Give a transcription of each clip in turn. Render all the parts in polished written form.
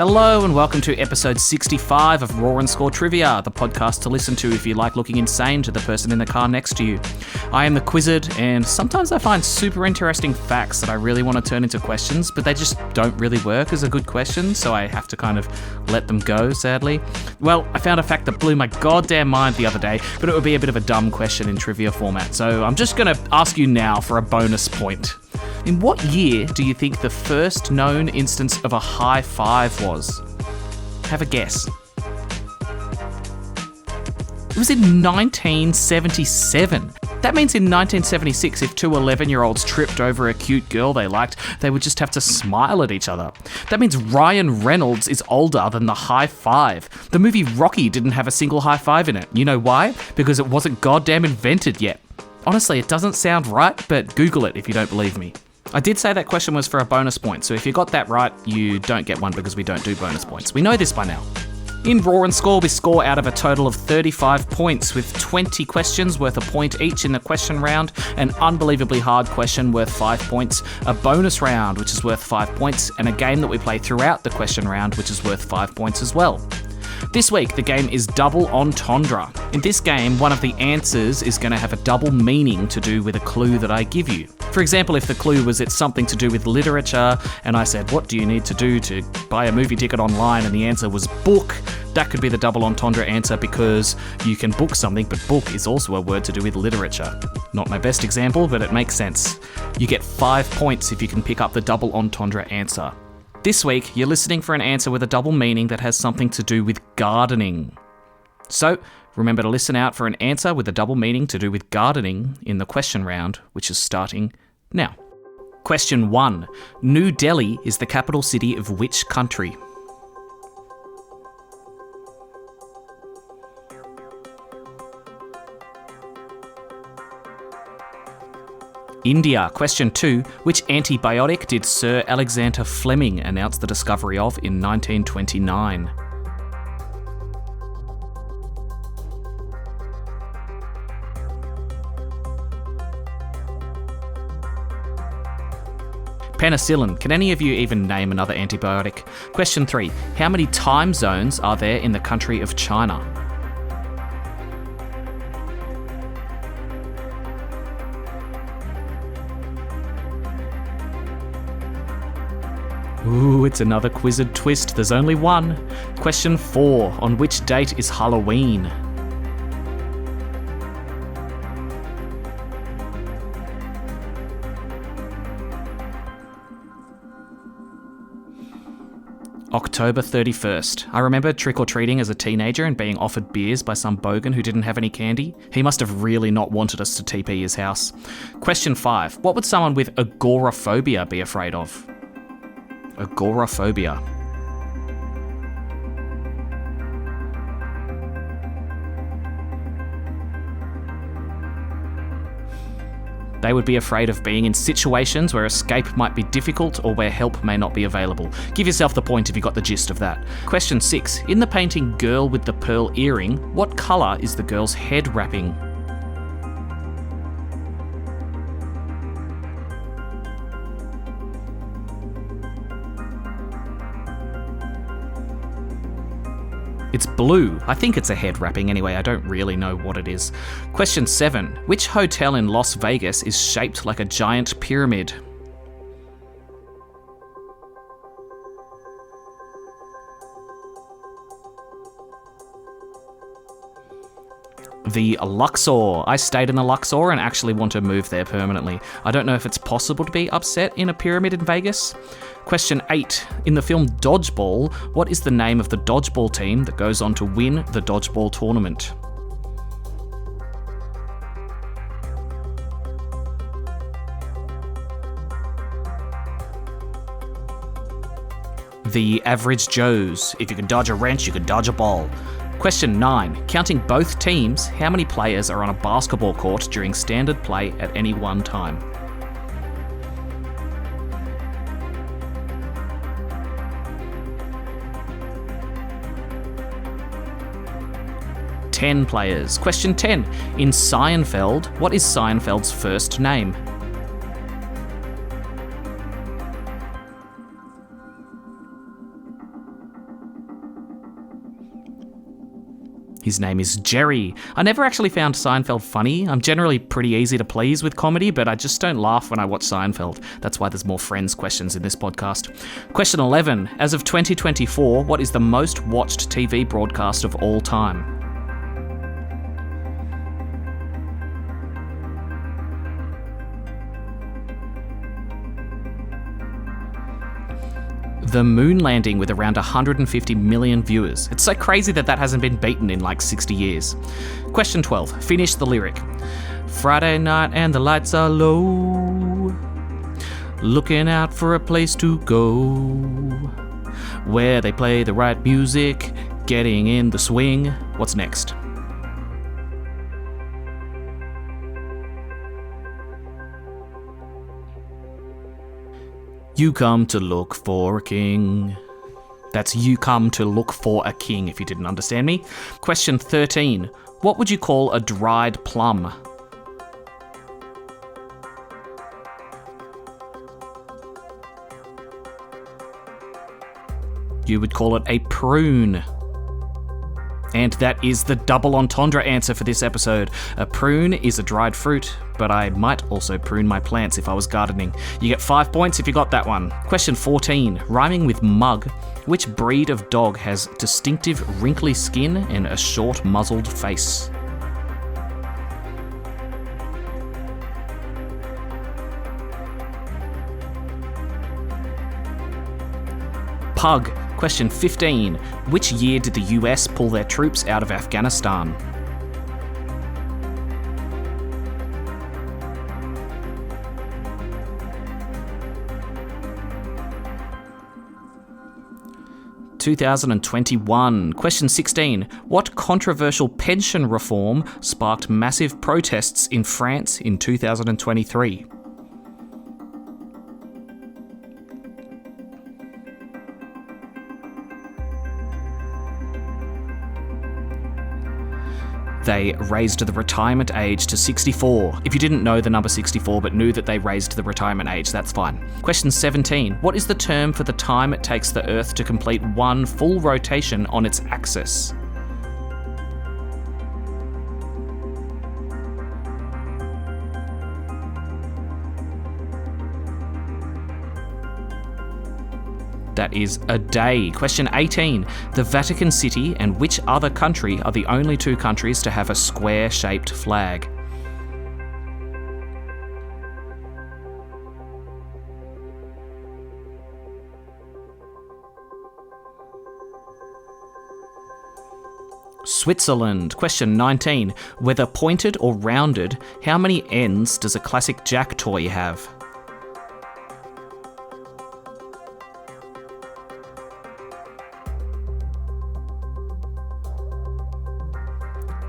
Hello and welcome to episode 65 of Raw and Score Trivia, the podcast to listen to if you like looking insane to the person in the car next to you. I am the Quizzard, and sometimes I find super interesting facts that I really want to turn into questions, but they just don't really work as a good question, so I have to kind of let them go, sadly. Well, I found a fact that blew my goddamn mind the other day, but it would be a bit of a dumb question in trivia format, so I'm just going to ask you now for a bonus point. In what year do you think the first known instance of a high five was? Have a guess. It was in 1977. That means in 1976, if two 11-year-olds tripped over a cute girl they liked, they would just have to smile at each other. That means Ryan Reynolds is older than the high five. The movie Rocky didn't have a single high five in it. You know why? Because it wasn't goddamn invented yet. Honestly, it doesn't sound right, but Google it if you don't believe me. I did say that question was for a bonus point, so if you got that right, you don't get one because we don't do bonus points. We know this by now. In Raw and Score, we score out of a total of 35 points, with 20 questions worth a point each in the question round, an unbelievably hard question worth 5 points, a bonus round which is worth 5 points, and a game that we play throughout the question round which is worth 5 points as well. This week, the game is Double Entendre. In this game, one of the answers is going to have a double meaning to do with a clue that I give you. For example, if the clue was it's something to do with literature, and I said, what do you need to do to buy a movie ticket online? And the answer was book. That could be the double entendre answer because you can book something, but book is also a word to do with literature. Not my best example, but it makes sense. You get 5 points if you can pick up the double entendre answer. This week, you're listening for an answer with a double meaning that has something to do with gardening. So, remember to listen out for an answer with a double meaning to do with gardening in the question round, which is starting now. Question 1. New Delhi is the capital city of which country? India. Question 2. Which antibiotic did Sir Alexander Fleming announce the discovery of in 1929? Penicillin. Can any of you even name another antibiotic? Question 3. How many time zones are there in the country of China? Ooh, it's another Quizzard twist. There's only one. Question 4. On which date is Halloween? October 31st. I remember trick-or-treating as a teenager and being offered beers by some bogan who didn't have any candy. He must have really not wanted us to TP his house. Question 5. What would someone with agoraphobia be afraid of? Agoraphobia. They would be afraid of being in situations where escape might be difficult or where help may not be available. Give yourself the point if you got the gist of that. Question 6. In the painting Girl with the Pearl Earring, what colour is the girl's head wrapping? It's blue. I think it's a head wrapping anyway, I don't really know what it is. Question 7. Which hotel in Las Vegas is shaped like a giant pyramid? The Luxor. I stayed in the Luxor and actually want to move there permanently. I don't know if it's possible to be upset in a pyramid in Vegas. Question 8. In the film Dodgeball, what is the name of the dodgeball team that goes on to win the dodgeball tournament? The Average Joes. If you can dodge a wrench, you can dodge a ball. Question 9. Counting both teams, how many players are on a basketball court during standard play at any one time? Ten players. Question 10. In Seinfeld, what is Seinfeld's first name? His name is Jerry. I never actually found Seinfeld funny. I'm generally pretty easy to please with comedy, but I just don't laugh when I watch Seinfeld. That's why there's more Friends questions in this podcast. Question 11. As of 2024, what is the most watched TV broadcast of all time? The moon landing with around 150 million viewers. It's so crazy that hasn't been beaten in like 60 years. Question 12. Finish the lyric. Friday night and the lights are low. Looking out for a place to go. Where they play the right music. Getting in the swing. What's next? You come to look for a king. That's you come to look for a king, if you didn't understand me. Question 13. What would you call a dried plum? You would call it a prune. And that is the double entendre answer for this episode. A prune is a dried fruit, but I might also prune my plants if I was gardening. You get 5 points if you got that one. Question 14. Rhyming with mug, which breed of dog has distinctive wrinkly skin and a short muzzled face? Pug. Question 15. Which year did the US pull their troops out of Afghanistan? (2021). Question 16. What controversial pension reform sparked massive protests in France in 2023? They raised the retirement age to 64. If you didn't know the number 64 but knew that they raised the retirement age, that's fine. Question 17. What is the term for the time it takes the Earth to complete one full rotation on its axis? That is a day. Question 18. The Vatican City and which other country are the only two countries to have a square-shaped flag? Switzerland. Question 19. Whether pointed or rounded, how many ends does a classic Jack toy have?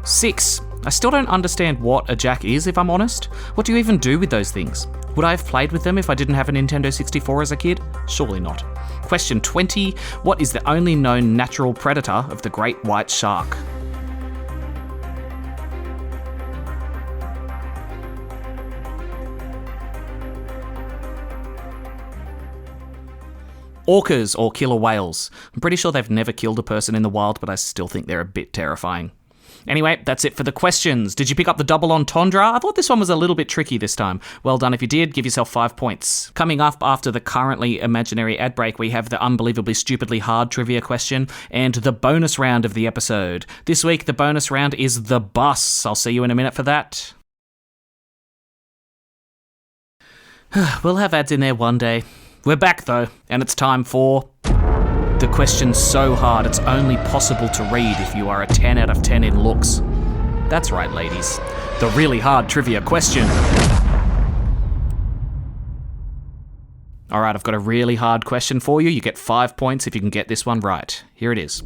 6. I still don't understand what a jack is, if I'm honest. What do you even do with those things? Would I have played with them if I didn't have a Nintendo 64 as a kid? Surely not. Question 20. What is the only known natural predator of the great white shark? Orcas, or killer whales. I'm pretty sure they've never killed a person in the wild, but I still think they're a bit terrifying. Anyway, that's it for the questions. Did you pick up the double entendre? I thought this one was a little bit tricky this time. Well done if you did. Give yourself 5 points. Coming up after the currently imaginary ad break, we have the unbelievably stupidly hard trivia question and the bonus round of the episode. This week, the bonus round is the bus. I'll see you in a minute for that. We'll have ads in there one day. We're back though, and it's time for... The question's so hard it's only possible to read if you are a 10 out of 10 in looks. That's right, ladies. The really hard trivia question. Alright, I've got a really hard question for you. You get 5 points if you can get this one right. Here it is.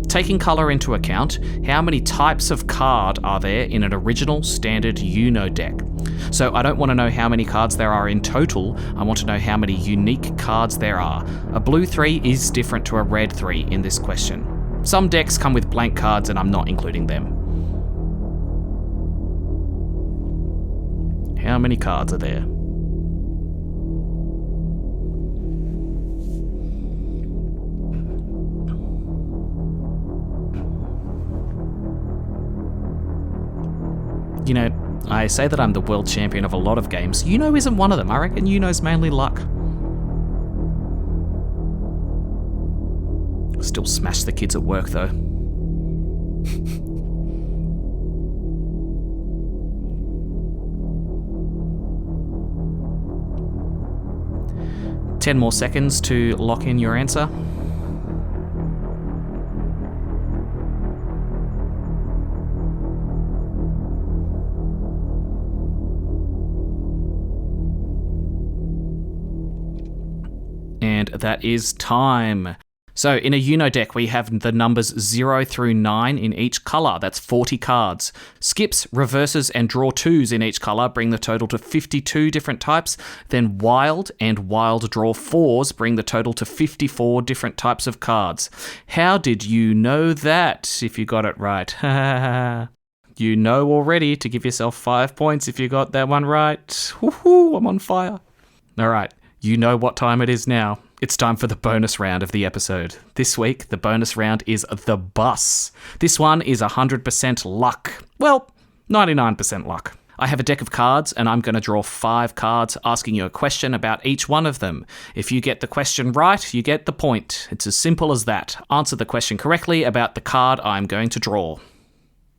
Taking colour into account, how many types of card are there in an original standard Uno deck? So I don't want to know how many cards there are in total, I want to know how many unique cards there are. A blue 3 is different to a red 3 in this question. Some decks come with blank cards and I'm not including them. How many cards are there? You know, I say that I'm the world champion of a lot of games. Uno isn't one of them. I reckon Uno's mainly luck. Still smash the kids at work, though. Ten more seconds to lock in your answer. And that is time. So in a Uno deck, we have the numbers 0 through 9 in each colour. That's 40 cards. Skips, reverses, and draw 2s in each colour bring the total to 52 different types. Then wild and wild draw 4s bring the total to 54 different types of cards. How did you know that, if you got it right? You know already to give yourself 5 points if you got that one right. Woohoo, I'm on fire. All right, you know what time it is now. It's time for the bonus round of the episode. This week, the bonus round is the bus. This one is 100% luck. Well, 99% luck. I have a deck of cards and I'm going to draw 5 cards asking you a question about each one of them. If you get the question right, you get the point. It's as simple as that. Answer the question correctly about the card I'm going to draw.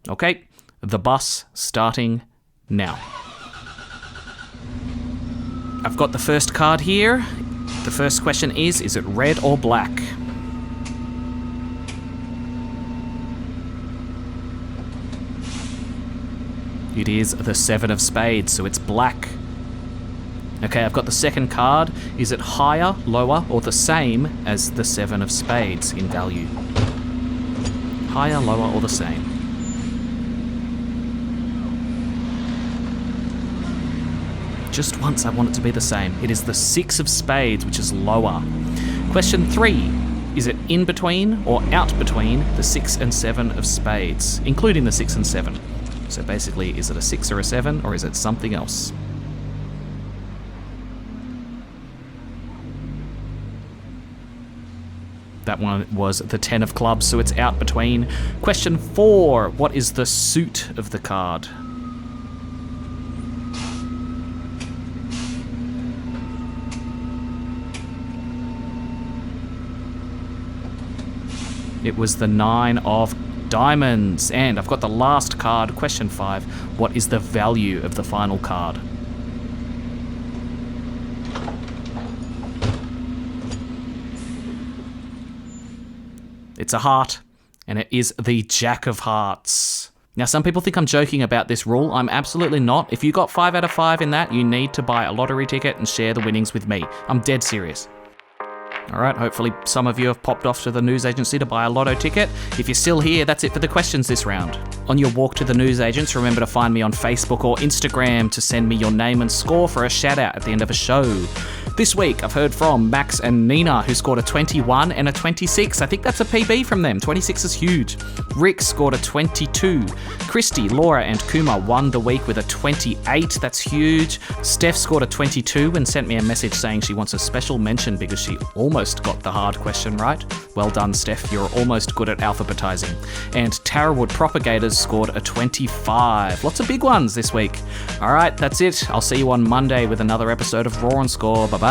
Okay, the bus starting now. I've got the first card here. The first question is it red or black? It is the 7 of spades, so it's black. Okay, I've got the second card. Is it higher, lower, or the same as the 7 of spades in value? Higher, lower, or the same? Just once I want it to be the same. It is the 6 of spades, which is lower. Question 3. Is it in between or out between the 6 and 7 of spades, including the 6 and 7? So basically, is it a 6 or a 7, or is it something else? That one was the 10 of clubs, so it's out between. Question 4. What is the suit of the card? It was the 9 of diamonds. And I've got the last card, question 5. What is the value of the final card? It's a heart, and it is the Jack of Hearts. Now, some people think I'm joking about this rule. I'm absolutely not. If you got 5 out of 5 in that, you need to buy a lottery ticket and share the winnings with me. I'm dead serious. All right, hopefully some of you have popped off to the news agency to buy a lotto ticket. If you're still here, that's it for the questions this round. On your walk to the news agents, remember to find me on Facebook or Instagram to send me your name and score for a shout out at the end of a show. This week, I've heard from Max and Nina, who scored a 21 and a 26. I think that's a PB from them. 26 is huge. Rick scored a 22. Christy, Laura, and Kuma won the week with a 28. That's huge. Steph scored a 22 and sent me a message saying she wants a special mention because she almost got the hard question right. Well done, Steph. You're almost good at alphabetizing. And Tarawood Propagators scored a 25. Lots of big ones this week. All right, that's it. I'll see you on Monday with another episode of Raw and Score. Bye-bye.